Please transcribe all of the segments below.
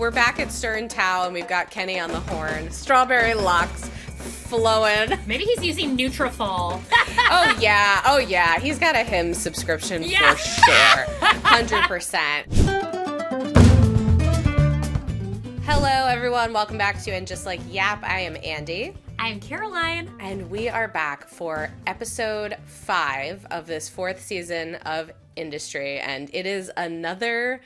We're back at Stern Tao, and we've got Kenny on the horn. Strawberry locks flowing. Maybe he's using Nutrafol. Oh yeah. He's got a hymn subscription for sure. 100%. Hello, everyone. Welcome back to And Just Like Yap. I am Andy. I'm Caroline. And we are back for episode 5 of this 4th season of Industry. And it is another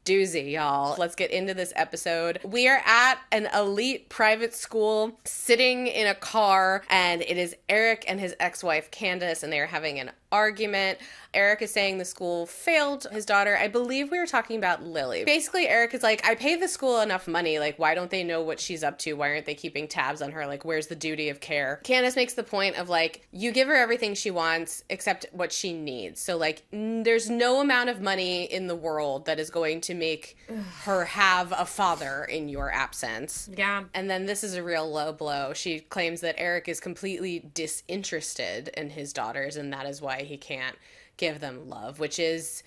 doozy, y'all. Let's get into this episode. We are at an elite private school, sitting in a car, and it is Eric and his ex-wife Candace, and they are having an argument. Eric is saying the school failed his daughter. I believe we were talking about Lily. Basically, Eric is like, I pay the school enough money. Like, why don't they know what she's up to? Why aren't they keeping tabs on her? Like, where's the duty of care? Candace makes the point of like, you give her everything she wants except what she needs. So like, there's no amount of money in the world that is going to make her have a father in your absence. Yeah. And then this is a real low blow. She claims that Eric is completely disinterested in his daughters, and that is why he can't give them love, which is,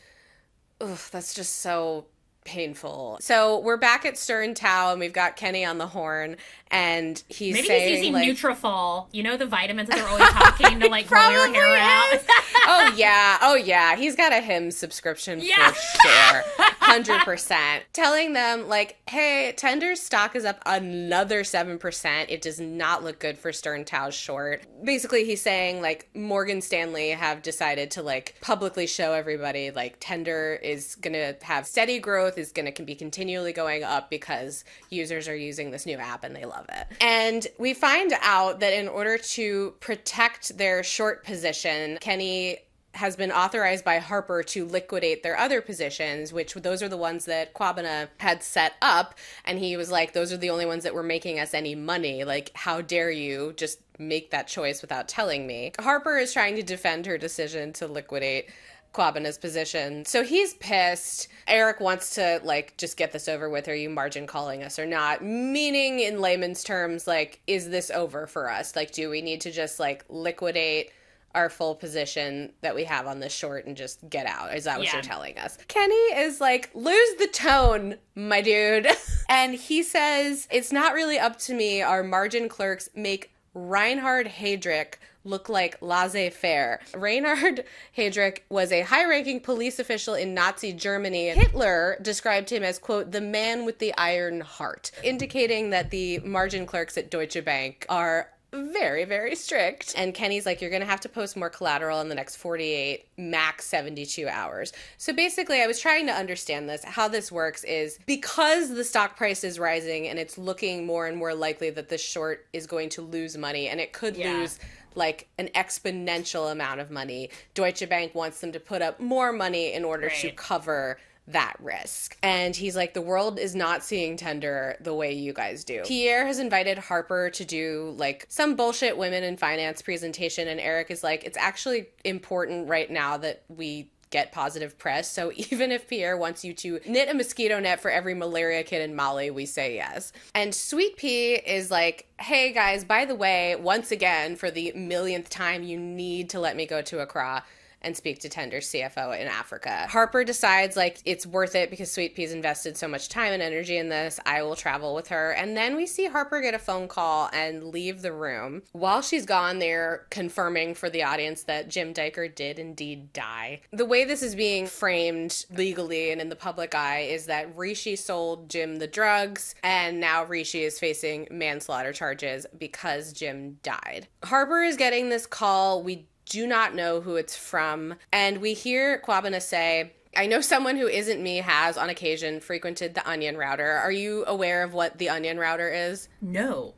that's just so painful. So we're back at Stern Tao, and we've got Kenny on the horn, and he's saying, he's using like, Nutrafol. You know, the vitamins that they're always talking to like grow your hair out. Oh yeah. He's got a hymn subscription for sure. 100%. Telling them like, hey, Tender's stock is up another 7%. It does not look good for Stern Tao's short. Basically, he's saying like Morgan Stanley have decided to like publicly show everybody like Tender is gonna have steady growth, is gonna be continually going up because users are using this new app and they love it. And we find out that in order to protect their short position, Kenny has been authorized by Harper to liquidate their other positions, which those are the ones that Kwabena had set up. And he was like, those are the only ones that were making us any money. Like, how dare you just make that choice without telling me? Harper is trying to defend her decision to liquidate Kwabena's position. So he's pissed. Eric wants to like just get this over with. Are you margin calling us or not? Meaning in layman's terms, like, is this over for us? Like, do we need to just like liquidate our full position that we have on this short and just get out? Is that what you're telling us? Kenny is like, lose the tone, my dude. And he says, it's not really up to me. Our margin clerks make Reinhard Heydrich look like laissez-faire. Reinhard Heydrich was a high-ranking police official in Nazi Germany. Hitler described him as, quote, the man with the iron heart, indicating that the margin clerks at Deutsche Bank are very, very strict. And Kenny's like, you're going to have to post more collateral in the next 48, max 72 hours. So basically, I was trying to understand this. How this works is because the stock price is rising and it's looking more and more likely that this short is going to lose money, and it could lose like an exponential amount of money. Deutsche Bank wants them to put up more money in order to cover that risk. And he's like, the world is not seeing Tender the way you guys do. Pierre has invited Harper to do like some bullshit women in finance presentation, and Eric is like, it's actually important right now that we get positive press. So even if Pierre wants you to knit a mosquito net for every malaria kid in Mali, we say yes. And Sweetpea is like, hey guys, by the way, once again, for the millionth time, you need to let me go to Accra and speak to Tender's CFO in Africa. Harper decides like it's worth it because Sweetpea's invested so much time and energy in this. I will travel with her. And then we see Harper get a phone call and leave the room. While she's gone, they're confirming for the audience that Jim Diker did indeed die. The way this is being framed legally and in the public eye is that Rishi sold Jim the drugs, and now Rishi is facing manslaughter charges because Jim died. Harper is getting this call. We do not know who it's from. And we hear Kwabena say, I know someone who isn't me has on occasion frequented the Onion Router. Are you aware of what the Onion Router is? No.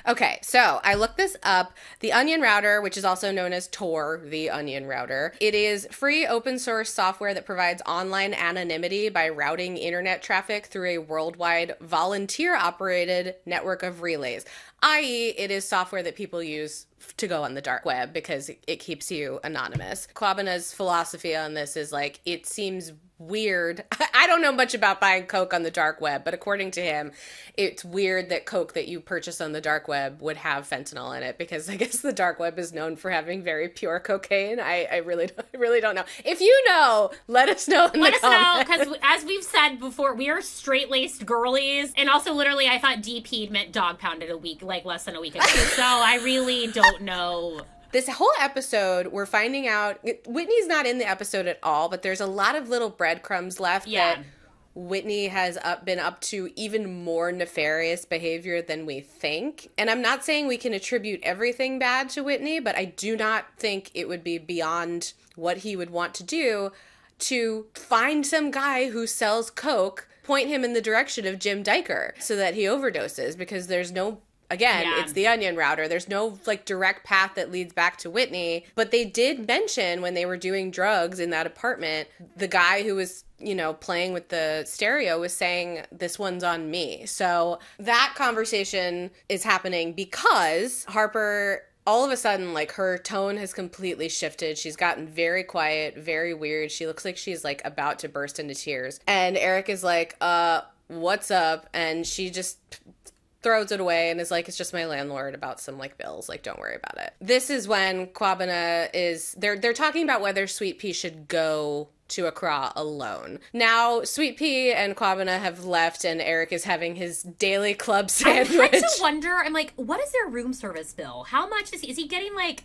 Okay, so I looked this up. The Onion Router, which is also known as Tor, the Onion Router, it is free open source software that provides online anonymity by routing internet traffic through a worldwide volunteer-operated network of relays, i.e. it is software that people use to go on the dark web because it keeps you anonymous. Kwabena's philosophy on this is like, it seems weird. I don't know much about buying coke on the dark web, but according to him, it's weird that coke that you purchase on the dark web would have fentanyl in it, because I guess the dark web is known for having very pure cocaine. I really don't know. If you know, let us know in the comments. Let us know, because as we've said before, we are straight-laced girlies, and also literally I thought DP'd meant dog pounded less than a week ago, so I really don't know. This whole episode, we're finding out, Whitney's not in the episode at all, but there's a lot of little breadcrumbs left that Whitney has been up to even more nefarious behavior than we think. And I'm not saying we can attribute everything bad to Whitney, but I do not think it would be beyond what he would want to do to find some guy who sells coke, point him in the direction of Jim Diker so that he overdoses, because there's no... Again, it's the onion router. There's no like direct path that leads back to Whitney. But they did mention when they were doing drugs in that apartment, the guy who was, you know, playing with the stereo was saying, this one's on me. So that conversation is happening because Harper, all of a sudden, like, her tone has completely shifted. She's gotten very quiet, very weird. She looks like she's like about to burst into tears. And Eric is like, what's up? And she just throws it away and is like, it's just my landlord about some like bills, like don't worry about it. This is when Kwabena is, they're talking about whether Sweetpea should go to Accra alone. Now, Sweetpea and Kwabena have left and Eric is having his daily club sandwich. I had to wonder, I'm like, what is their room service bill? How much is he getting like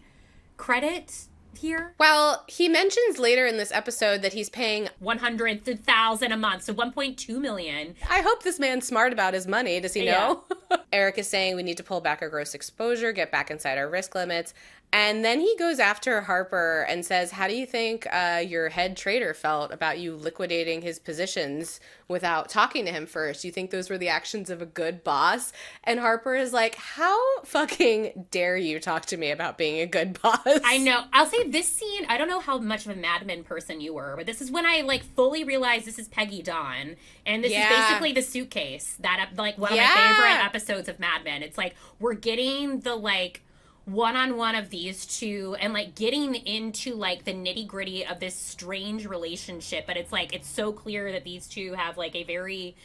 credit here? Well, he mentions later in this episode that he's paying $100,000 a month, so $1.2 million. I hope this man's smart about his money. Does he know? Eric is saying we need to pull back our gross exposure, get back inside our risk limits. And then he goes after Harper and says, how do you think your head trader felt about you liquidating his positions without talking to him first? Do you think those were the actions of a good boss? And Harper is like, how fucking dare you talk to me about being a good boss? I know. I'll say this scene, I don't know how much of a Mad Men person you were, but this is when I like fully realized this is Peggy Dawn. And this is basically the suitcase that like one of my favorite episodes of Mad Men. It's like we're getting the like one-on-one of these two and like getting into like the nitty-gritty of this strange relationship, but it's like it's so clear that these two have like a very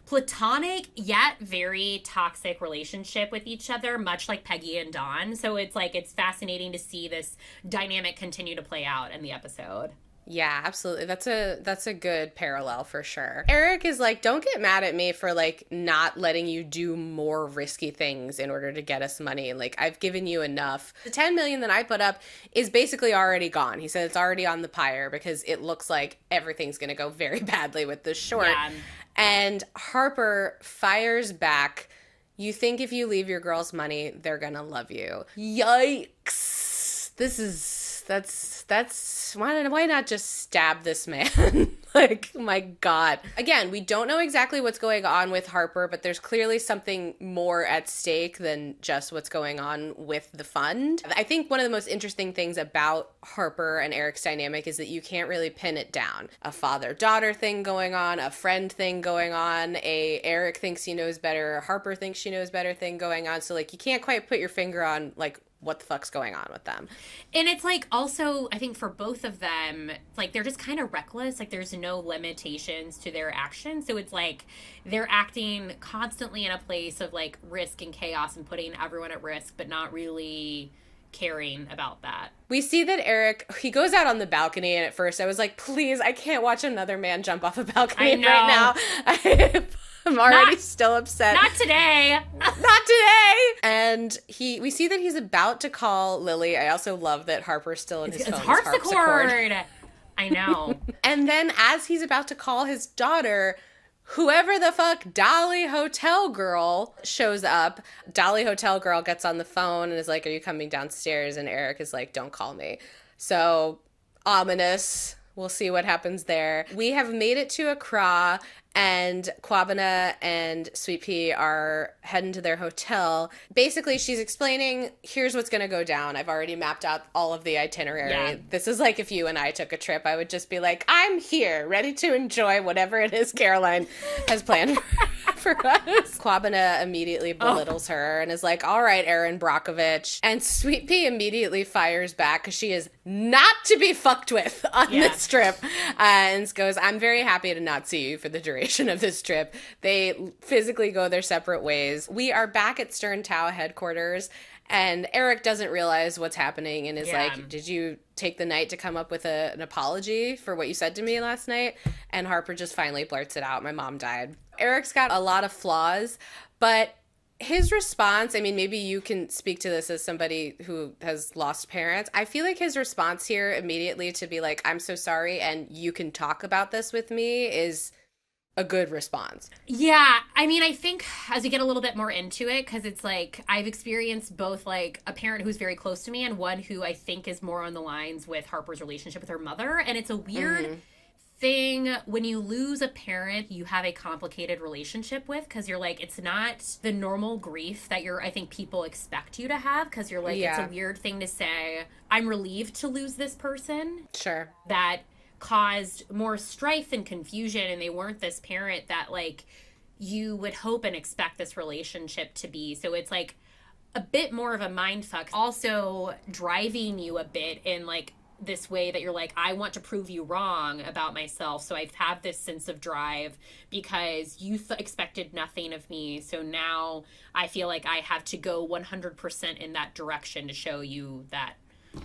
platonic yet very toxic relationship with each other, much like Peggy and Dawn. So it's like it's fascinating to see this dynamic continue to play out in the episode. Yeah, absolutely. That's a good parallel for sure. Eric is like, don't get mad at me for like not letting you do more risky things in order to get us money. Like, I've given you enough. The $10 million that I put up is basically already gone. He said it's already on the pyre because it looks like everything's going to go very badly with this short. Yeah. And Harper fires back, you think if you leave your girls money, they're going to love you. Yikes. That's why not just stab this man? Like, my God. Again, we don't know exactly what's going on with Harper, but there's clearly something more at stake than just what's going on with the fund. I think one of the most interesting things about Harper and Eric's dynamic is that you can't really pin it down. A father-daughter thing going on, a friend thing going on, a Eric thinks he knows better, Harper thinks she knows better thing going on. So, like, you can't quite put your finger on, like, what the fuck's going on with them. And it's like also, I think for both of them, like they're just kind of reckless. Like there's no limitations to their actions. So it's like they're acting constantly in a place of like risk and chaos and putting everyone at risk, but not really caring about that. We see that Eric, he goes out on the balcony, and at first I was like, please, I can't watch another man jump off a balcony right now. I'm already still upset. Not today. Not today. And we see that he's about to call Lily. I also love that Harper's still in his phone. Harpsichord. I know. And then as he's about to call his daughter, whoever the fuck Dolly Hotel Girl shows up. Dolly Hotel Girl gets on the phone and is like, are you coming downstairs? And Eric is like, don't call me. So ominous. We'll see what happens there. We have made it to Accra, And Kwabena and Sweetpea are heading to their hotel. Basically, she's explaining, here's what's going to go down. I've already mapped out all of the itinerary. Yeah. This is like if you and I took a trip, I would just be like, I'm here, ready to enjoy whatever it is Caroline has planned for us. Kwabena immediately belittles her and is like, all right, Erin Brockovich. And Sweetpea immediately fires back because she is not to be fucked with on this trip. And goes, I'm very happy to not see you for the duration of this trip. They physically go their separate ways. We are back at Stern Tao headquarters, and Eric doesn't realize what's happening and is like, did you take the night to come up with an apology for what you said to me last night? And Harper just finally blurts it out. My mom died. Eric's got a lot of flaws, but his response, I mean, maybe you can speak to this as somebody who has lost parents. I feel like his response here immediately to be like, I'm so sorry and you can talk about this with me is a good response. Yeah. I mean, I think as we get a little bit more into it, because it's like I've experienced both like a parent who's very close to me and one who I think is more on the lines with Harper's relationship with her mother. And it's a weird thing when you lose a parent you have a complicated relationship with, because you're like, it's not the normal grief that I think people expect you to have, because you're like, it's a weird thing to say, I'm relieved to lose this person. Sure. That caused more strife and confusion, and they weren't this parent that like you would hope and expect this relationship to be. So it's like a bit more of a mindfuck, also driving you a bit in like this way that you're like, I want to prove you wrong about myself. So I've had this sense of drive because you expected nothing of me. So now I feel like I have to go 100% in that direction to show you that,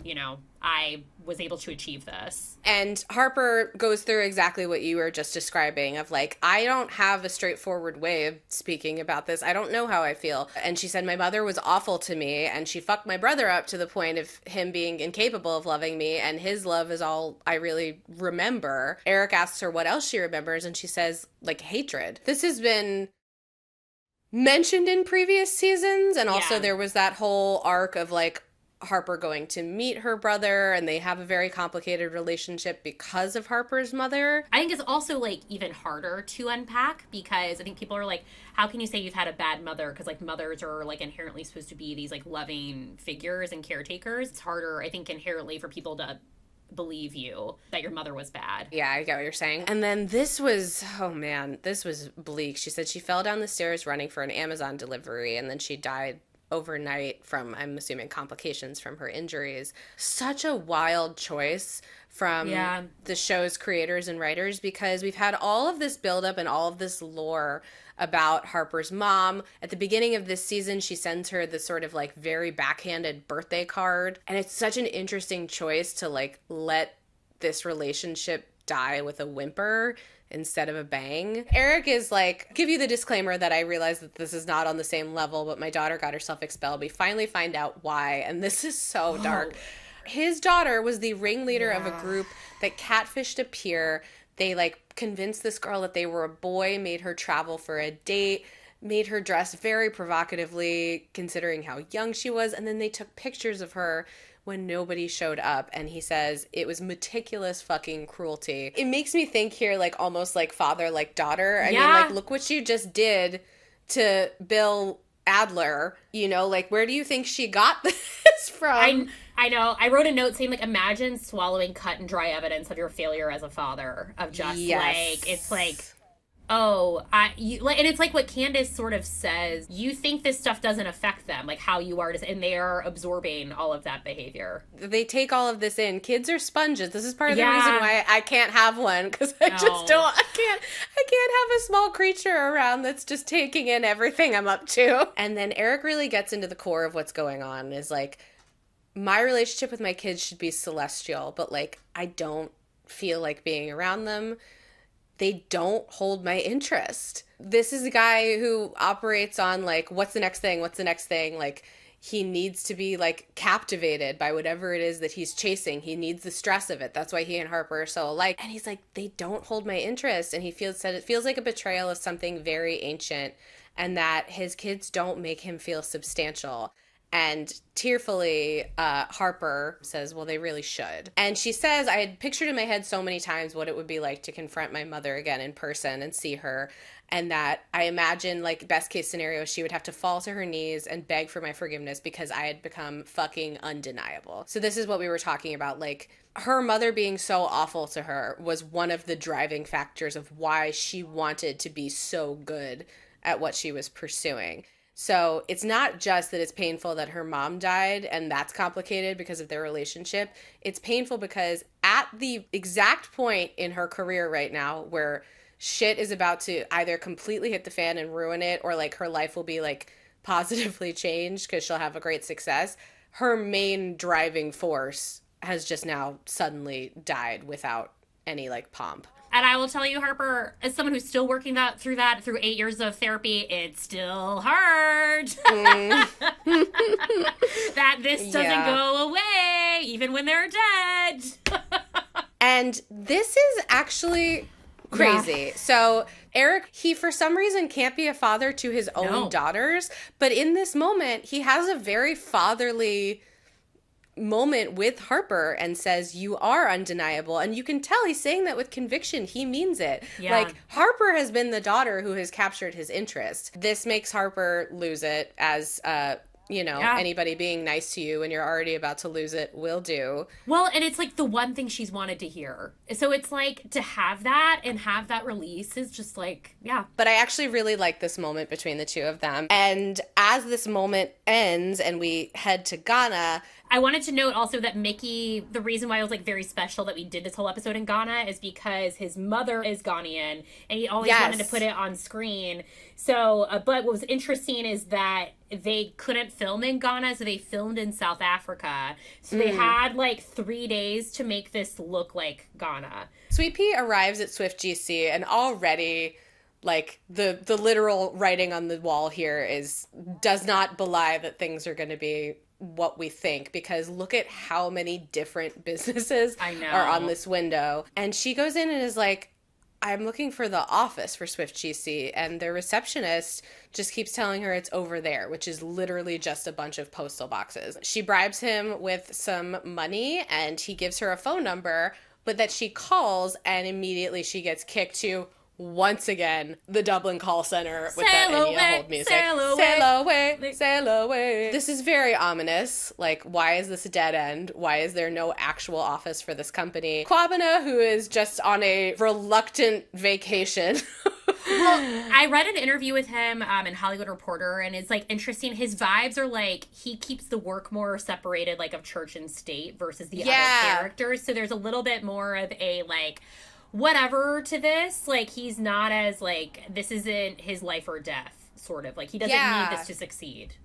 you know, I was able to achieve this. And Harper goes through exactly what you were just describing of like, I don't have a straightforward way of speaking about this. I don't know how I feel. And she said, my mother was awful to me and she fucked my brother up to the point of him being incapable of loving me. And his love is all I really remember. Eric asks her what else she remembers. And she says like hatred. This has been mentioned in previous seasons. And also there was that whole arc of like, Harper going to meet her brother, and they have a very complicated relationship because of Harper's mother. I think it's also like even harder to unpack because I think people are like, how can you say you've had a bad mother? Because like mothers are like inherently supposed to be these like loving figures and caretakers. It's harder, I think, inherently for people to believe you that your mother was bad. Yeah, I get what you're saying. And then this was, oh man, this was bleak. She said she fell down the stairs running for an Amazon delivery, and then she died overnight from, I'm assuming, complications from her injuries. Such a wild choice from the show's creators and writers, because we've had all of this buildup and all of this lore about Harper's mom. At the beginning of this season, she sends her this sort of like very backhanded birthday card. And it's such an interesting choice to like let this relationship die with a whimper instead of a bang. Eric is like, give you the disclaimer that I realize that this is not on the same level, but my daughter got herself expelled. We finally find out why, and this is so dark. His daughter was the ringleader of a group that catfished a peer. They like convinced this girl that they were a boy, made her travel for a date, made her dress very provocatively considering how young she was, and then they took pictures of her when nobody showed up, and he says it was meticulous fucking cruelty. It makes me think here like almost like father like daughter. I mean, like, look what you just did to Bill Adler, you know, like where do you think she got this from? I know. I wrote a note saying like, imagine swallowing cut and dry evidence of your failure as a father, of just like, it's like, and it's like what Candace sort of says, you think this stuff doesn't affect them, like how you are, and they are absorbing all of that behavior. They take all of this in. Kids are sponges. This is part of the reason why I can't have one, because I just don't, I can't have a small creature around that's just taking in everything I'm up to. And then Eric really gets into the core of what's going on, is like, my relationship with my kids should be celestial, but like, I don't feel like being around them. They don't hold my interest. This is a guy who operates on like, what's the next thing? What's the next thing? Like, he needs to be like captivated by whatever it is that he's chasing. He needs the stress of it. That's why he and Harper are so alike. And he's like, they don't hold my interest. And he said it feels like a betrayal of something very ancient, and that his kids don't make him feel substantial. And tearfully, Harper says, well, they really should. And she says, I had pictured in my head so many times what it would be like to confront my mother again in person and see her. And that I imagine, like, best case scenario, she would have to fall to her knees and beg for my forgiveness because I had become fucking undeniable. So this is what we were talking about. Like, her mother being so awful to her was one of the driving factors of why she wanted to be so good at what she was pursuing. So it's not just that it's painful that her mom died and that's complicated because of their relationship. It's painful because at the exact point in her career right now where shit is about to either completely hit the fan and ruin it, or like her life will be like positively changed because she'll have a great success, her main driving force has just now suddenly died without any like pomp. And I will tell you, Harper, as someone who's still working through 8 years of therapy, it still hurt. That this doesn't go away, even when they're dead. And this is actually crazy. Yeah. So Eric, he for some reason can't be a father to his own daughters, but in this moment, he has a very fatherly moment with Harper and says, you are undeniable. And you can tell he's saying that with conviction. He means it. Yeah. Like, Harper has been the daughter who has captured his interest. This makes Harper lose it, as anybody being nice to you when you're already about to lose it will do. Well, and it's like the one thing she's wanted to hear. So it's like to have that and have that release is just like, yeah. But I actually really like this moment between the two of them. And as this moment ends and we head to Ghana, I wanted to note also that Mickey, the reason why it was like very special that we did this whole episode in Ghana is because his mother is Ghanaian and he always wanted to put it on screen. So, but what was interesting is that they couldn't film in Ghana, so they filmed in South Africa. So they had like 3 days to make this look like Ghana. Sweetpea arrives at Swift GC and already, like, the literal writing on the wall here does not belie that things are going to be what we think, because look at how many different businesses are on this window. And she goes in and is like, I'm looking for the office for Swift GC, and the receptionist just keeps telling her it's over there, which is literally just a bunch of postal boxes. She bribes him with some money and he gives her a phone number, but that she calls and immediately she gets kicked to, once again, the Dublin call center with that Enya hold music. Sail away. This is very ominous. Like, why is this a dead end? Why is there no actual office for this company? Kwabena, who is just on a reluctant vacation. Well, I read an interview with him in Hollywood Reporter, and it's like interesting. His vibes are like he keeps the work more separated, like of church and state versus the other characters. So there's a little bit more of a like whatever to this. Like, he's not as like, this isn't his life or death, sort of. Like, he doesn't need this to succeed.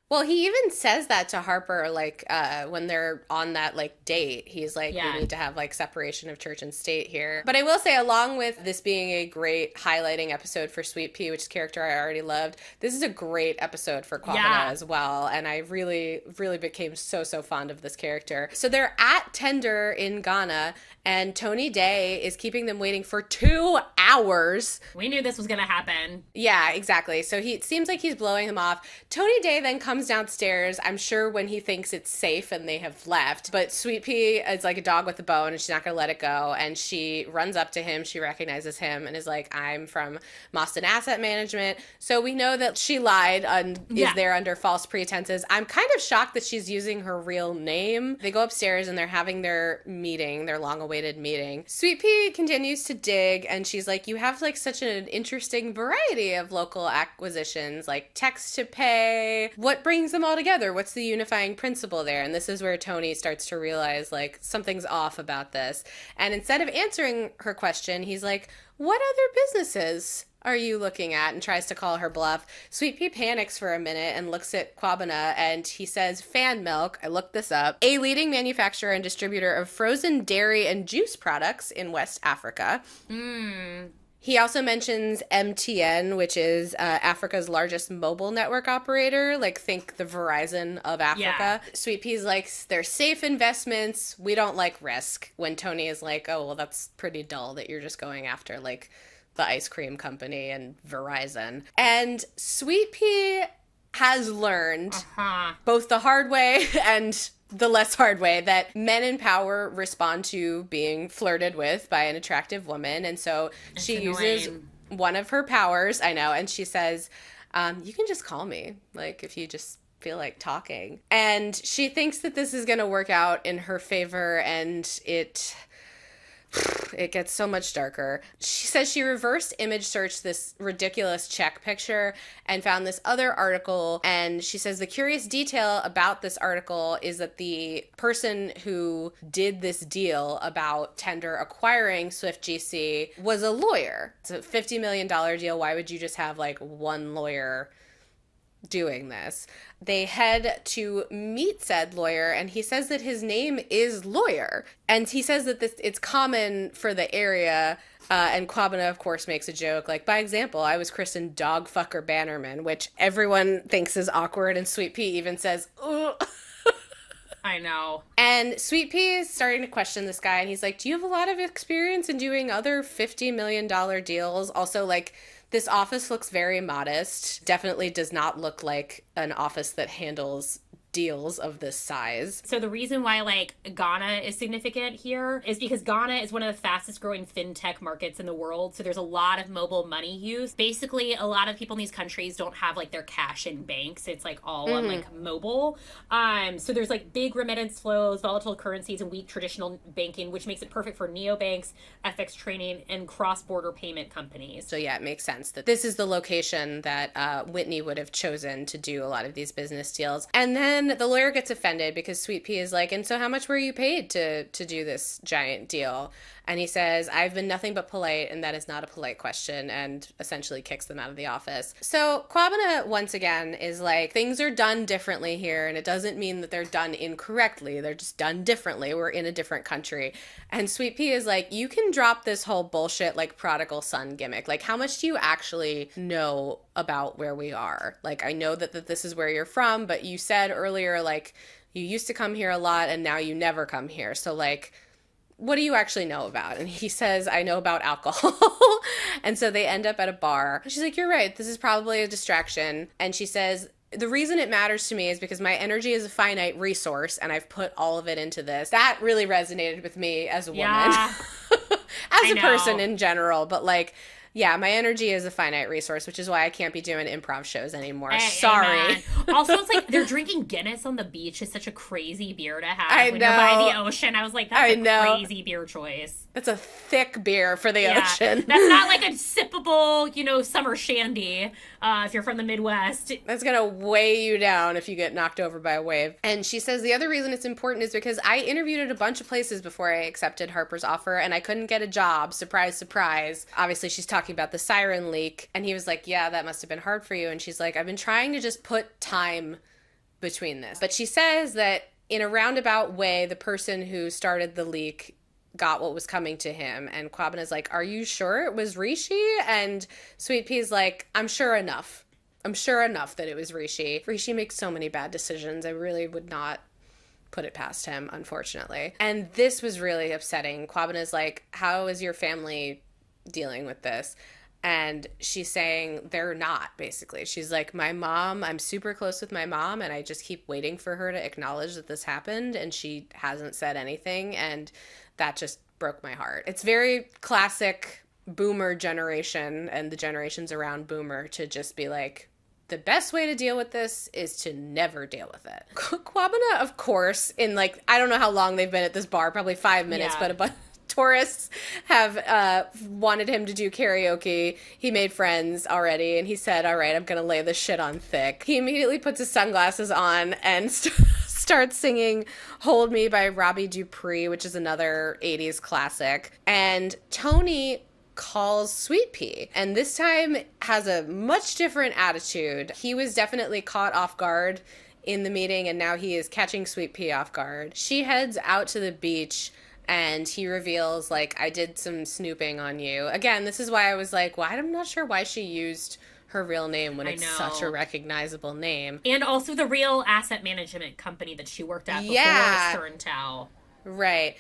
Well, he even says that to Harper, like, when they're on that, like, date. He's like, we need to have, like, separation of church and state here. But I will say, along with this being a great highlighting episode for Sweetpea, which is a character I already loved, this is a great episode for Kwabena as well. And I really, really became so fond of this character. So they're at Tender in Ghana, and Tony Day is keeping them waiting for 2 hours. We knew this was going to happen. Yeah, exactly. So it seems like he's blowing them off. Tony Day then comes downstairs, I'm sure when he thinks it's safe and they have left, but Sweetpea is like a dog with a bone and she's not gonna let it go, and she runs up to him, she recognizes him and is like, I'm from Moston Asset Management. So we know that she lied and is there under false pretenses. I'm kind of shocked that she's using her real name. They go upstairs and they're having their meeting, their long-awaited meeting. Sweetpea continues to dig and she's like, you have like such an interesting variety of local acquisitions, like text to pay. What brings them all together? What's the unifying principle there? And this is where Tony starts to realize like something's off about this. And instead of answering her question, he's like, what other businesses are you looking at? And tries to call her bluff. Sweetpea panics for a minute and looks at Kwabena and he says, Fan Milk, I looked this up, a leading manufacturer and distributor of frozen dairy and juice products in West Africa. He also mentions MTN, which is Africa's largest mobile network operator. Like, think the Verizon of Africa. Yeah. Sweetpea's like, they're safe investments. We don't like risk. When Tony is like, oh, well, that's pretty dull that you're just going after, like, the ice cream company and Verizon. And Sweetpea has learned both the hard way and the less hard way that men in power respond to being flirted with by an attractive woman. And so she uses one of her powers, I know, and she says, you can just call me, like, if you just feel like talking. And she thinks that this is going to work out in her favor, and it gets so much darker. She says she reversed image searched this ridiculous check picture and found this other article. And she says the curious detail about this article is that the person who did this deal about Tinder acquiring Swift GC was a lawyer. It's a $50 million deal. Why would you just have like one lawyer doing this? They head to meet said lawyer, and he says that his name is Lawyer, and he says that it's common for the area. And Kwabena, of course, makes a joke like, by example, I was christened Dogfucker Bannerman, which everyone thinks is awkward, and Sweetpea even says, ugh. I know. And Sweetpea is starting to question this guy, and he's like, do you have a lot of experience in doing other $50 million deals? Also, like, this office looks very modest. Definitely does not look like an office that handles deals of this size. So the reason why like Ghana is significant here is because Ghana is one of the fastest growing fintech markets in the world. So there's a lot of mobile money use. Basically, a lot of people in these countries don't have like their cash in banks. It's like all on like mobile. So there's like big remittance flows, volatile currencies, and weak traditional banking, which makes it perfect for neobanks, FX trading, and cross-border payment companies. So yeah, it makes sense that this is the location that Whitney would have chosen to do a lot of these business deals. And then the lawyer gets offended because Sweetpea is like, and so how much were you paid to do this giant deal? And he says, I've been nothing but polite, and that is not a polite question, and essentially kicks them out of the office. So Kwabena, once again, is like, things are done differently here, and it doesn't mean that they're done incorrectly. They're just done differently. We're in a different country. And Sweetpea is like, you can drop this whole bullshit, like, prodigal son gimmick. Like, how much do you actually know about where we are? Like, I know that this is where you're from, but you said earlier, like, you used to come here a lot, and now you never come here. So, like, what do you actually know about? And he says, I know about alcohol. And so they end up at a bar. She's like, you're right. This is probably a distraction. And she says, the reason it matters to me is because my energy is a finite resource, and I've put all of it into this. That really resonated with me as a woman. Yeah. As a person in general. But, like, yeah, my energy is a finite resource, which is why I can't be doing improv shows anymore. Sorry. Also, it's like they're drinking Guinness on the beach is such a crazy beer to have I when know. you're by the ocean. I was like, that's a crazy beer choice. That's a thick beer for the ocean. That's not like a sippable, summer shandy if you're from the Midwest. That's going to weigh you down if you get knocked over by a wave. And she says the other reason it's important is because I interviewed at a bunch of places before I accepted Harper's offer, and I couldn't get a job. Surprise, surprise. Obviously, she's talking about the siren leak. And he was like, yeah, that must have been hard for you. And she's like, I've been trying to just put time between this. But she says that in a roundabout way, the person who started the leak got what was coming to him. And Kwabena's like, are you sure it was Rishi? And Sweetpea's like, I'm sure enough that it was Rishi. Rishi makes so many bad decisions. I really would not put it past him, unfortunately. And this was really upsetting. Kwabena's like, how is your family dealing with this? And she's saying they're not, basically. She's like, my mom, I'm super close with my mom, and I just keep waiting for her to acknowledge that this happened, and she hasn't said anything, and that just broke my heart. It's very classic boomer generation and the generations around boomer to just be like, the best way to deal with this is to never deal with it. Kwabena, of course, in like, I don't know how long they've been at this bar, probably 5 minutes, but a bunch tourists have wanted him to do karaoke. He made friends already, and he said, all right, I'm going to lay this shit on thick. He immediately puts his sunglasses on and starts singing Hold Me by Robbie Dupree, which is another 80s classic. And Tony calls Sweetpea, and this time has a much different attitude. He was definitely caught off guard in the meeting, and now he is catching Sweetpea off guard. She heads out to the beach, and he reveals, like, I did some snooping on you. Again, this is why I was like, well, I'm not sure why she used her real name when it's such a recognizable name. And also the real asset management company that she worked at before Stern Tao. Right.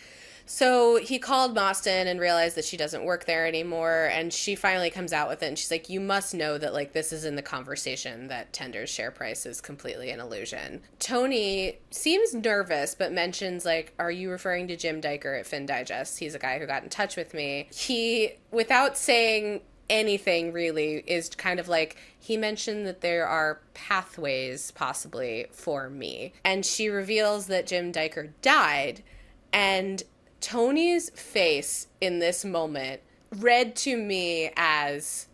So he called Boston and realized that she doesn't work there anymore, and she finally comes out with it, and she's like, you must know that, like, this is in the conversation that Tender's share price is completely an illusion. Tony seems nervous, but mentions, like, are you referring to Jim Diker at Fin Digest? He's a guy who got in touch with me. He, without saying anything really, is kind of like, he mentioned that there are pathways possibly for me. And she reveals that Jim Diker died, and Tony's face in this moment read to me as,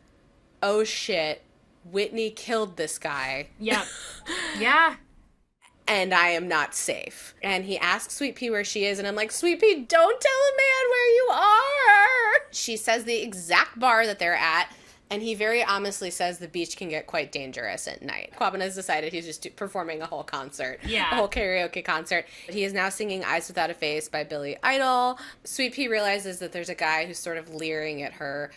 oh shit, Whitney killed this guy. Yep. Yeah. And I am not safe. And he asks Sweetpea where she is, and I'm like, Sweetpea, don't tell a man where you are. She says the exact bar that they're at, and he very ominously says the beach can get quite dangerous at night. Kwabena has decided he's just performing a whole concert. Yeah. A whole karaoke concert. He is now singing Eyes Without a Face by Billy Idol. Sweetpea realizes that there's a guy who's sort of leering at her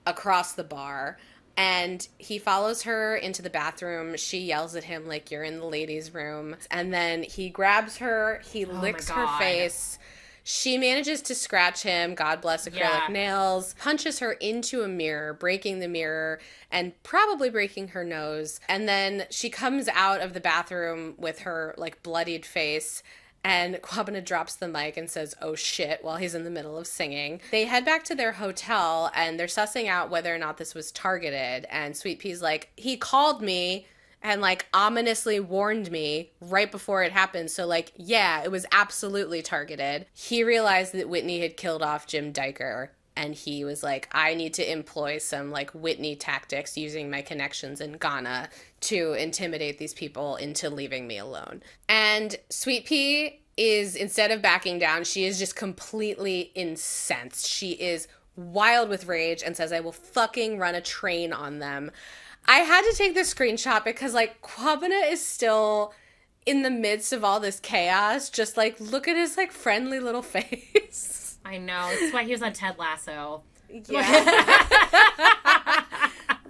across the bar. And he follows her into the bathroom. She yells at him like, you're in the ladies' room. And then he grabs her. He licks her face. She manages to scratch him, God bless acrylic nails, punches her into a mirror, breaking the mirror and probably breaking her nose. And then she comes out of the bathroom with her, like, bloodied face, and Kwabena drops the mic and says, oh shit, while he's in the middle of singing. They head back to their hotel, and they're sussing out whether or not this was targeted. And Sweetpea's like, he called me and, like, ominously warned me right before it happened. So, like, yeah, it was absolutely targeted. He realized that Whitney had killed off Jim Diker, and he was like, I need to employ some, like, Whitney tactics using my connections in Ghana to intimidate these people into leaving me alone. And Sweetpea is, instead of backing down, she is just completely incensed. She is wild with rage and says, I will fucking run a train on them. I had to take this screenshot because, like, Kwabena is still in the midst of all this chaos. Just, like, look at his, like, friendly little face. I know. That's why he was on Ted Lasso. Yeah.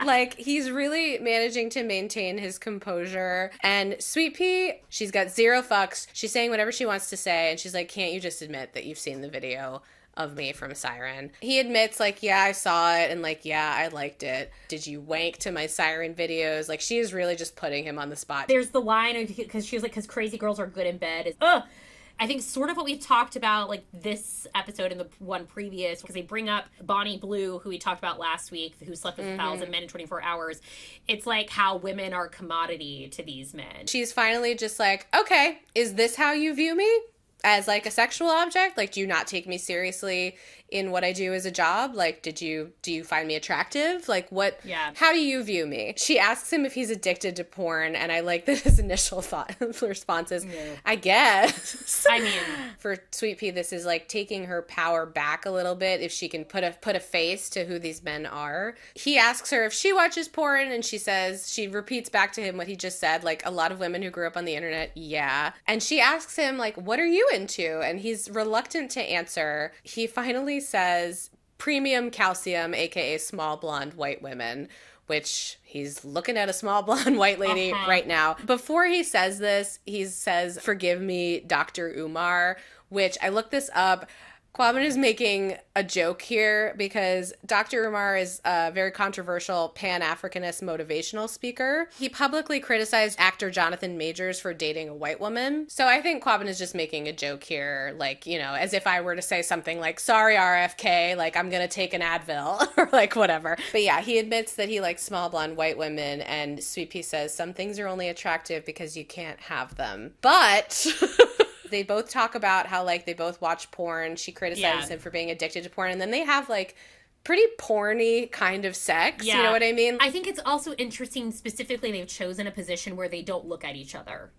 Like, he's really managing to maintain his composure. And Sweetpea, she's got zero fucks. She's saying whatever she wants to say. And she's like, can't you just admit that you've seen the video of me from Siren? He admits, like, yeah, I saw it, and, like, yeah, I liked it. Did you wank to my Siren videos? Like, she is really just putting him on the spot. There's the line, because she was like, because crazy girls are good in bed. Is, ugh! I think sort of what we talked about, like, this episode and the one previous, because they bring up Bonnie Blue, who we talked about last week, who slept with 1,000 men in 24 hours. It's like how women are commodity to these men. She's finally just like, okay, is this how you view me? As, like, a sexual object? Like, do you not take me seriously in what I do as a job? Like, do you find me attractive? Like, what, how do you view me? She asks him if he's addicted to porn, and I like that his initial response is, I guess. I mean, for Sweetpea, this is, like, taking her power back a little bit if she can put a face to who these men are. He asks her if she watches porn, and she repeats back to him what he just said, like, a lot of women who grew up on the internet, yeah. And she asks him, like, what are you into? And he's reluctant to answer. He finally says premium calcium, aka small blonde white women, which he's looking at a small blonde white lady right now. Before he says this, he says, forgive me, Dr. Umar, which I looked this up. Kwabena is making a joke here because Dr. Umar is a very controversial Pan-Africanist motivational speaker. He publicly criticized actor Jonathan Majors for dating a white woman. So I think Kwabena is just making a joke here, like, you know, as if I were to say something like, sorry, RFK, like, I'm going to take an Advil or, like, whatever. But yeah, he admits that he likes small blonde white women, and Sweetpea says some things are only attractive because you can't have them. But... They both talk about how, like, they both watch porn. She criticizes him for being addicted to porn. And then they have, like, pretty porny kind of sex. You know what I mean? I think it's also interesting, specifically, they've chosen a position where they don't look at each other.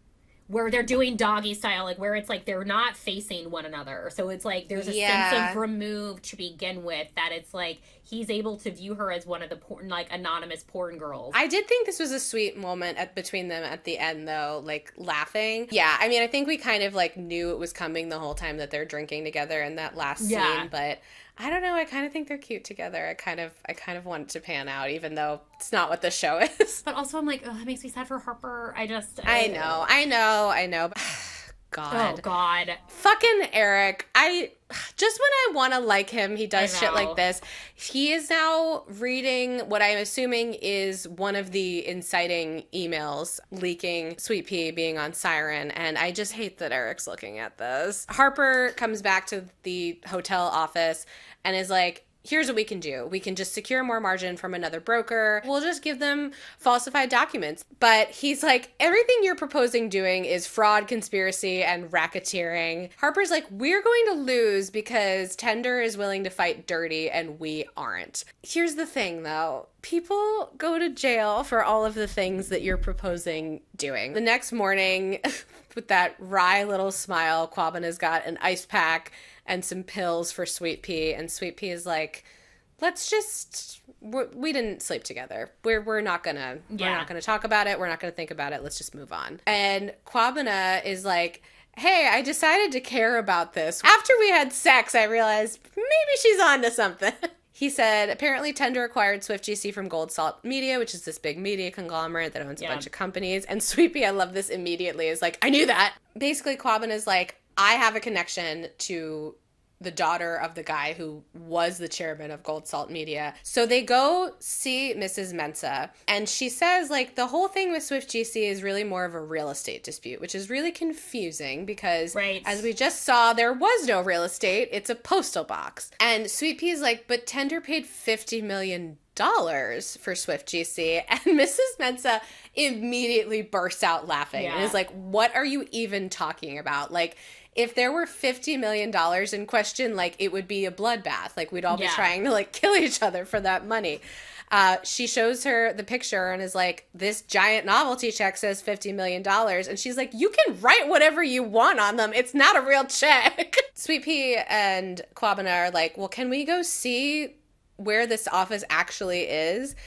Where they're doing doggy style, like, where it's, like, they're not facing one another. So it's, like, there's a sense of remove to begin with, that it's, like, he's able to view her as one of the porn, like, anonymous porn girls. I did think this was a sweet moment between them at the end, though, like, laughing. Yeah, I mean, I think we kind of, like, knew it was coming the whole time that they're drinking together in that last scene, but... I don't know. I kind of think they're cute together. I kind of want it to pan out, even though it's not what the show is. But also, I'm like, oh, it makes me sad for Harper. I know. God. Oh, God. Fucking Eric. Just when I want to like him, he does shit like this. He is now reading what I'm assuming is one of the inciting emails leaking Sweetpea being on Siren, and I just hate that Eric's looking at this. Harper comes back to the hotel office and is like, here's what we can do. We can just secure more margin from another broker. We'll just give them falsified documents. But he's like, everything you're proposing doing is fraud, conspiracy, and racketeering. Harper's like, we're going to lose because Tender is willing to fight dirty and we aren't. Here's the thing, though. People go to jail for all of the things that you're proposing doing. The next morning, with that wry little smile, Kwabena's got an ice pack and some pills for Sweetpea, and Sweetpea is like, we didn't sleep together. We're not gonna talk about it. We're not gonna think about it. Let's just move on. And Kwabena is like, hey, I decided to care about this. After we had sex, I realized maybe she's onto something. He said, apparently Tender acquired SwiftGC from Gold Salt Media, which is this big media conglomerate that owns a bunch of companies. And Sweetpea, I love this immediately, is like, I knew that. Basically, Kwabena is like, I have a connection to the daughter of the guy who was the chairman of Gold Salt Media. So they go see Mrs. Mensah, and she says, like, the whole thing with SwiftGC is really more of a real estate dispute, which is really confusing because, as we just saw, there was no real estate. It's a postal box. And Sweetpea is like, but Tender paid $50 million for SwiftGC, and Mrs. Mensah immediately bursts out laughing and is like, what are you even talking about? Like, if there were $50 million in question, like, it would be a bloodbath. Like, we'd all be trying to, like, kill each other for that money. She shows her the picture and is like, this giant novelty check says $50 million. And she's like, you can write whatever you want on them. It's not a real check. Sweetpea and Kwabena are like, well, can we go see where this office actually is?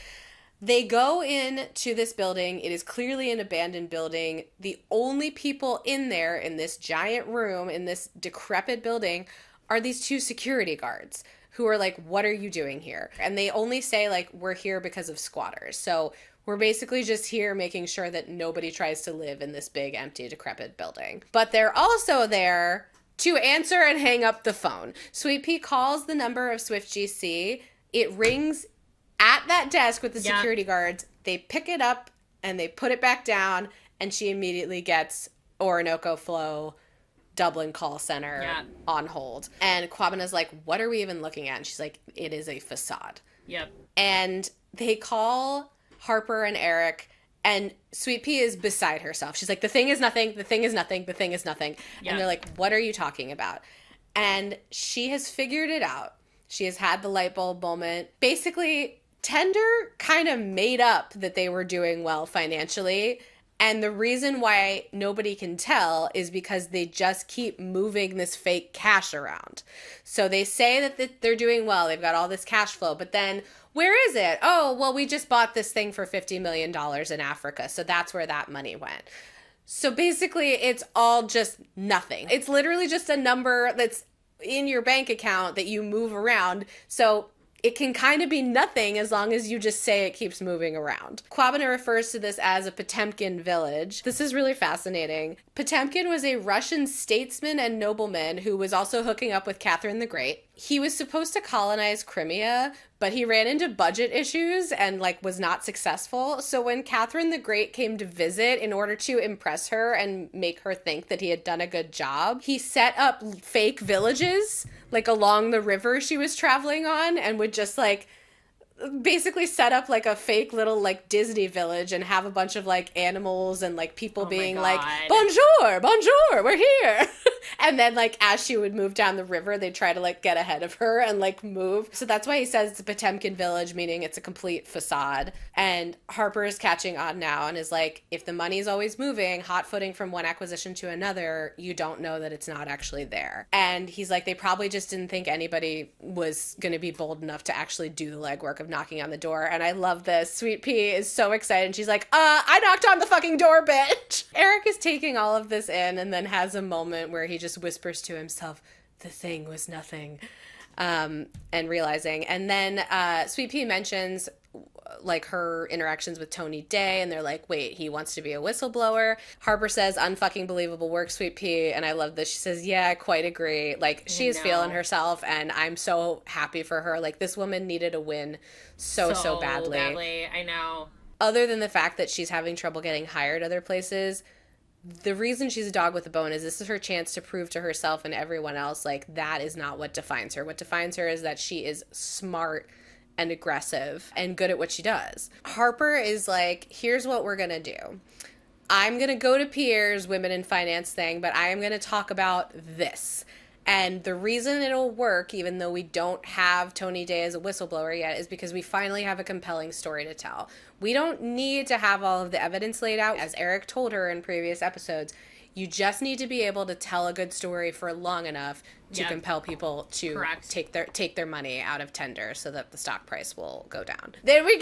They go into this building. It is clearly an abandoned building. The only people in there, in this giant room, in this decrepit building, are these two security guards who are like, what are you doing here? And they only say, like, we're here because of squatters. So we're basically just here making sure that nobody tries to live in this big, empty, decrepit building. But they're also there to answer and hang up the phone. Sweetpea calls the number of SwiftGC. It rings at that desk with the security guards. They pick it up and they put it back down, and she immediately gets Orinoco Flow Dublin call center on hold. And Kwabena's like, what are we even looking at? And she's like, it is a facade. Yep. And they call Harper and Eric, and Sweetpea is beside herself. She's like, the thing is nothing, the thing is nothing, the thing is nothing. Yep. And they're like, what are you talking about? And she has figured it out. She has had the light bulb moment. Basically, Tender kind of made up that they were doing well financially, and the reason why nobody can tell is because they just keep moving this fake cash around. So they say that they're doing well, they've got all this cash flow, but then where is it? Oh, well, we just bought this thing for $50 million in Africa, so that's where that money went. So basically, it's all just nothing. It's literally just a number that's in your bank account that you move around. So it can kind of be nothing as long as you just say it keeps moving around. Kwabena refers to this as a Potemkin village. This is really fascinating. Potemkin was a Russian statesman and nobleman who was also hooking up with Catherine the Great. He was supposed to colonize Crimea, but he ran into budget issues and, like, was not successful. So when Catherine the Great came to visit, in order to impress her and make her think that he had done a good job, he set up fake villages, like, along the river she was traveling on, and would just, like, basically set up, like, a fake little, like, Disney village and have a bunch of, like, animals and, like, people being like, bonjour, bonjour, we're here. And then, like, as she would move down the river, they'd try to, like, get ahead of her and, like, move. So that's why he says it's a Potemkin village, meaning it's a complete facade. And Harper is catching on now and is like, if the money's always moving, hot footing from one acquisition to another, you don't know that it's not actually there. And he's like, they probably just didn't think anybody was going to be bold enough to actually do the legwork of knocking on the door. And I love this. Sweetpea is so excited. She's like, I knocked on the fucking door, bitch. Eric is taking all of this in and then has a moment where he just whispers to himself, the thing was nothing, and realizing. And then Sweetpea mentions like her interactions with Tony Day, and they're like, wait, he wants to be a whistleblower. Harper says, unfucking believable work, Sweet Pea, and I love this. She says, yeah, I quite agree. Like, she is feeling herself, and I'm so happy for her. Like, this woman needed a win so badly. I know. Other than the fact that she's having trouble getting hired other places, the reason she's a dog with a bone is this is her chance to prove to herself and everyone else, like, that is not what defines her. What defines her is that she is smart and aggressive and good at what she does. Harper is like, here's what we're gonna do. I'm gonna go to Pierre's Women in Finance thing, but I am gonna talk about this. And the reason it'll work, even though we don't have Tony Day as a whistleblower yet, is because we finally have a compelling story to tell. We don't need to have all of the evidence laid out. As Eric told her in previous episodes, you just need to be able to tell a good story for long enough to compel people to take their money out of tender so that the stock price will go down. Then we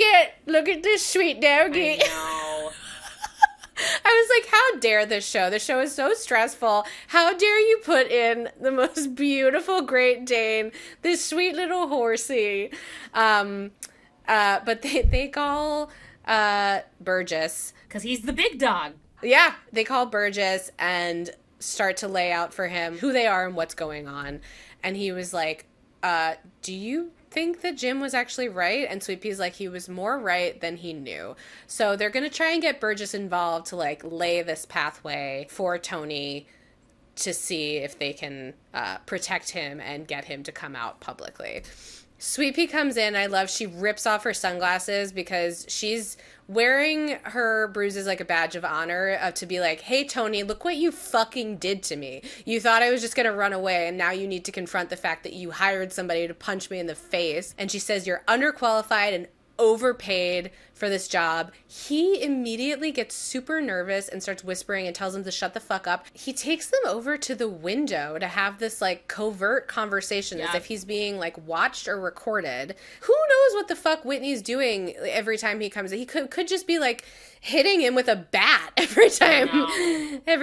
look at this sweet doggy. I know. I was like, how dare this show? The show is so stressful. How dare you put in the most beautiful Great Dane, this sweet little horsey. But they call Burgess. Because he's the big dog. Yeah, they call Burgess and start to lay out for him who they are and what's going on. And he was like, do you think that Jim was actually right? And Sweet Pea's like, he was more right than he knew. So they're going to try and get Burgess involved to, like, lay this pathway for Tony to see if they can protect him and get him to come out publicly. Sweet Pea comes in. She rips off her sunglasses because she's wearing her bruises like a badge of honor to be like, hey, Tony, look what you fucking did to me. You thought I was just going to run away, and now you need to confront the fact that you hired somebody to punch me in the face. And she says, you're underqualified and overpaid for this job. He immediately gets super nervous and starts whispering and tells him to shut the fuck up. He takes them over to the window to have this, like, covert conversation as if he's being, like, watched or recorded. Who knows what the fuck Whitney's doing every time he comes in? He could just be, like, hitting him with a bat every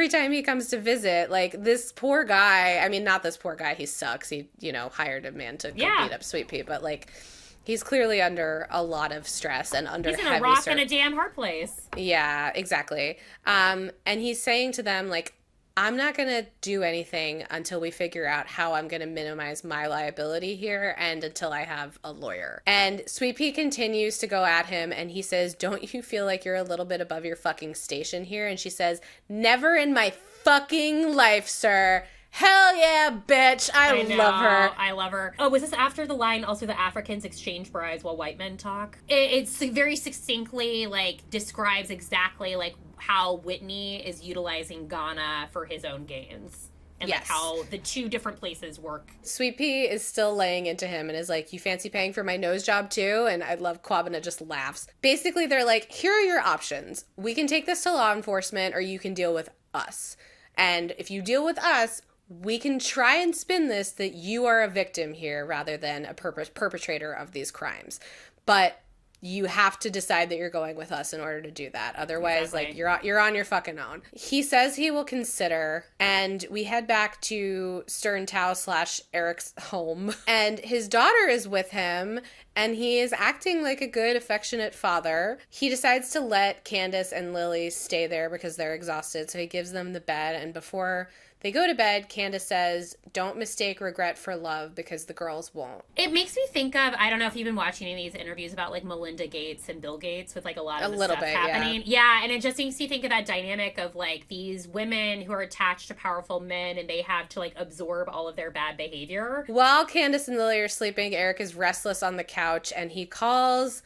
time he comes to visit. Like, this poor guy, I mean, not this poor guy, he sucks. He, hired a man to go beat up Sweet Pea, but, like, he's clearly under a lot of stress and under heavy... He's in a rock and a damn hard place. Yeah, exactly. And he's saying to them, like, I'm not going to do anything until we figure out how I'm going to minimize my liability here and until I have a lawyer. And Sweet Pea continues to go at him, and he says, don't you feel like you're a little bit above your fucking station here? And she says, never in my fucking life, sir. Hell yeah, bitch. I love her. I love her. Oh, was this after the line, also the Africans exchange brides while white men talk? It's very succinctly, like, describes exactly, like, how Whitney is utilizing Ghana for his own gains. And, like, how the two different places work. Sweet Pea is still laying into him and is like, you fancy paying for my nose job too? And I love Kwabena just laughs. Basically, they're like, here are your options. We can take this to law enforcement, or you can deal with us. And if you deal with us, we can try and spin this that you are a victim here rather than a perpetrator of these crimes. But you have to decide that you're going with us in order to do that. Otherwise, like, you're on your fucking own. He says he will consider, and we head back to Stern Tao / Eric's home. And his daughter is with him, and he is acting like a good, affectionate father. He decides to let Candace and Lily stay there because they're exhausted, so he gives them the bed, and before they go to bed, Candace says, don't mistake regret for love because the girls won't. It makes me think of, I don't know if you've been watching any of these interviews about, like, Melinda Gates and Bill Gates with, like, a lot of the stuff happening. Yeah, and it just makes me think of that dynamic of, like, these women who are attached to powerful men and they have to, like, absorb all of their bad behavior. While Candace and Lily are sleeping, Eric is restless on the couch and he calls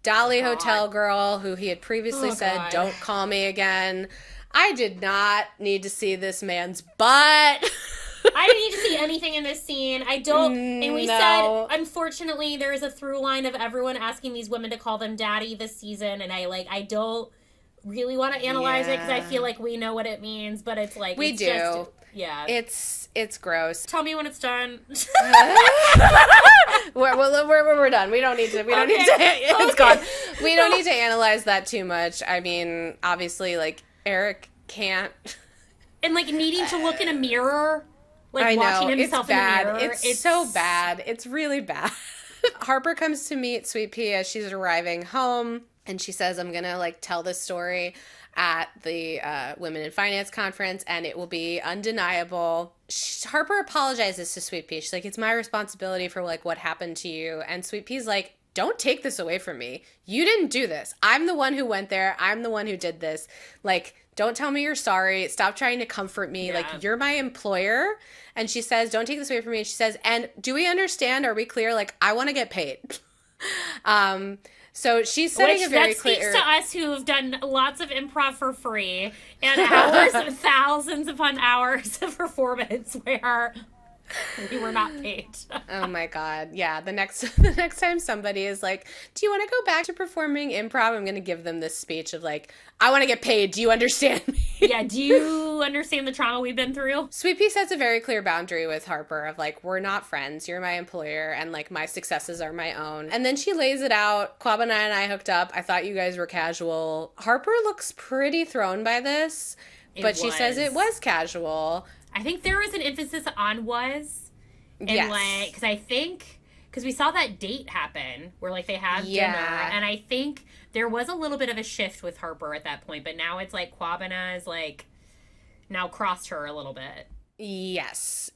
Dolly Hotel Girl, who he had previously said, don't call me again. I did not need to see this man's butt. I didn't need to see anything in this scene. I don't. And we said, unfortunately, there is a through line of everyone asking these women to call them daddy this season. And I don't really want to analyze it because I feel like we know what it means. But it's like, we do. Just, yeah. It's gross. Tell me when it's done. We're done. We don't need to. It's gone. We don't need to analyze that too much. I mean, obviously, like, Eric can't. And, like, needing to look in a mirror. Like, watching himself in the mirror. It's so bad. It's really bad. Harper comes to meet Sweetpea as she's arriving home, and she says, I'm going to, like, tell this story at the Women in Finance conference, and it will be undeniable. Harper apologizes to Sweetpea. She's like, it's my responsibility for, like, what happened to you. And Sweetpea's like, don't take this away from me. You didn't do this. I'm the one who went there. I'm the one who did this. Like, don't tell me you're sorry. Stop trying to comfort me. Yeah. Like, you're my employer. And she says, don't take this away from me. And she says, and do we understand? Are we clear? Like, I want to get paid. So she's setting a very clear... That speaks to us who have done lots of improv for free and hours, thousands upon hours of performance where we were not paid. Oh my God. Yeah. The next time somebody is like, do you want to go back to performing improv? I'm going to give them this speech of like, I want to get paid. Do you understand me? Yeah. Do you understand the trauma we've been through? Sweetpea sets a very clear boundary with Harper of like, we're not friends. You're my employer and like my successes are my own. And then she lays it out. Kwabena and I hooked up. I thought you guys were casual. Harper looks pretty thrown by this, but she says it was casual. I think there was an emphasis on was. And yes. like, because we saw that date happen where like they have dinner. And I think there was a little bit of a shift with Harper at that point. But now it's like Kwabena is like now crossed her a little bit. Yes.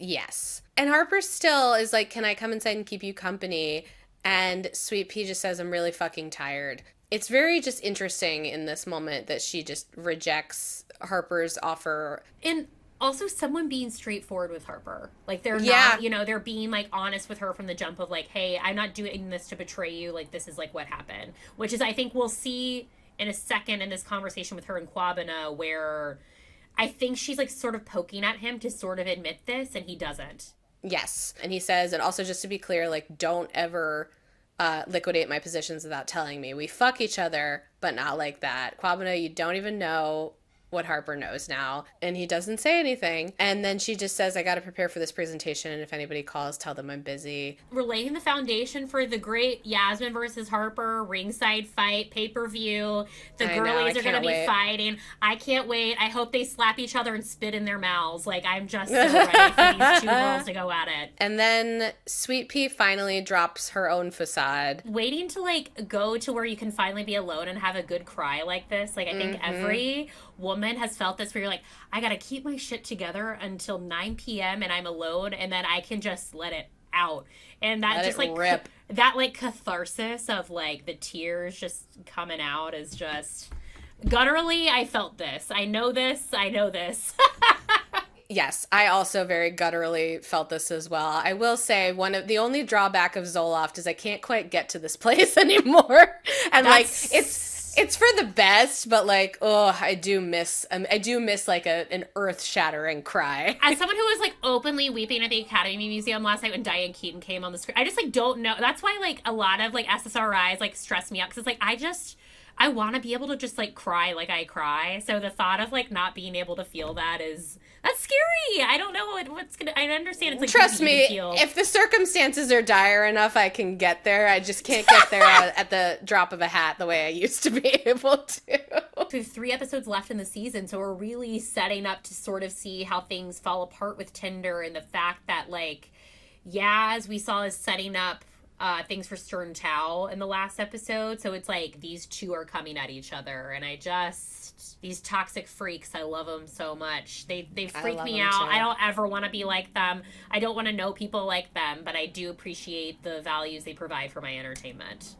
And Harper still is like, can I come inside and keep you company? And Sweetpea just says, I'm really fucking tired. It's very just interesting in this moment that she just rejects Harper's offer. And also someone being straightforward with Harper. Like, they're not, you know, they're being, like, honest with her from the jump of, like, hey, I'm not doing this to betray you. Like, this is, like, what happened. Which is, I think we'll see in a second in this conversation with her and Kwabena where I think she's, like, sort of poking at him to sort of admit this, and he doesn't. Yes. And he says, and also just to be clear, like, don't ever liquidate my positions without telling me. We fuck each other, but not like that. Kwabena, you don't even know what Harper knows now, and he doesn't say anything. And then she just says, I gotta prepare for this presentation, and if anybody calls, tell them I'm busy. We're laying the foundation for the great Yasmin versus Harper ringside fight, pay-per-view. The girlies are gonna be fighting. I can't wait. I hope they slap each other and spit in their mouths. Like, I'm just so ready for these two girls to go at it. And then Sweetpea finally drops her own facade. Waiting to, like, go to where you can finally be alone and have a good cry like this. Like, I think every woman has felt this where you're like, I gotta keep my shit together until 9 p.m. and I'm alone, and then I can just let it out. And that just like rip. That like catharsis of like the tears just coming out is just gutturally. I felt this. I know this. Yes, I also very gutturally felt this as well. I will say the only drawback of Zoloft is I can't quite get to this place anymore. And like it's for the best, but like, oh, I do miss like an earth-shattering cry. As someone who was like openly weeping at the Academy Museum last night when Diane Keaton came on the screen, I just like don't know. That's why like a lot of like SSRIs like stress me out because it's like I want to be able to just like cry like I cry. So the thought of like not being able to feel that's scary. I don't know what's gonna. I understand it's like trust me. If the circumstances are dire enough, I can get there. I just can't get there at the drop of a hat the way I used to be able to. We have 3 episodes left in the season, so we're really setting up to sort of see how things fall apart with Tinder and the fact that like, as we saw is setting up things for Stern Tao in the last episode. So it's like these two are coming at each other, and these toxic freaks, I love them so much. They freak me out. Too. I don't ever want to be like them. I don't want to know people like them, but I do appreciate the values they provide for my entertainment.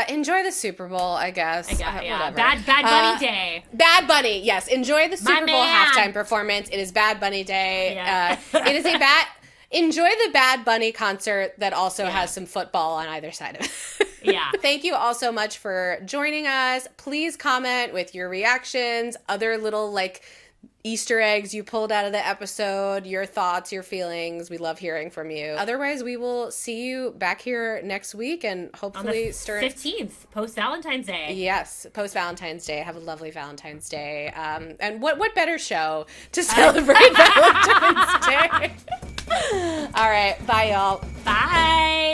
Enjoy the Super Bowl, I guess. Yeah. Bad Bunny Day. Bad Bunny, yes. Enjoy the Super Bowl halftime performance. It is Bad Bunny Day. Yeah. It is enjoy the Bad Bunny concert that also has some football on either side of it. Yeah. Thank you all so much for joining us. Please comment with your reactions, other little like Easter eggs you pulled out of the episode, your thoughts, your feelings. We love hearing from you. Otherwise, we will see you back here next week and hopefully on the 15th, post-Valentine's Day. Yes, post-Valentine's Day. Have a lovely Valentine's Day. And what better show to celebrate Valentine's Day? All right. Bye, y'all. Bye.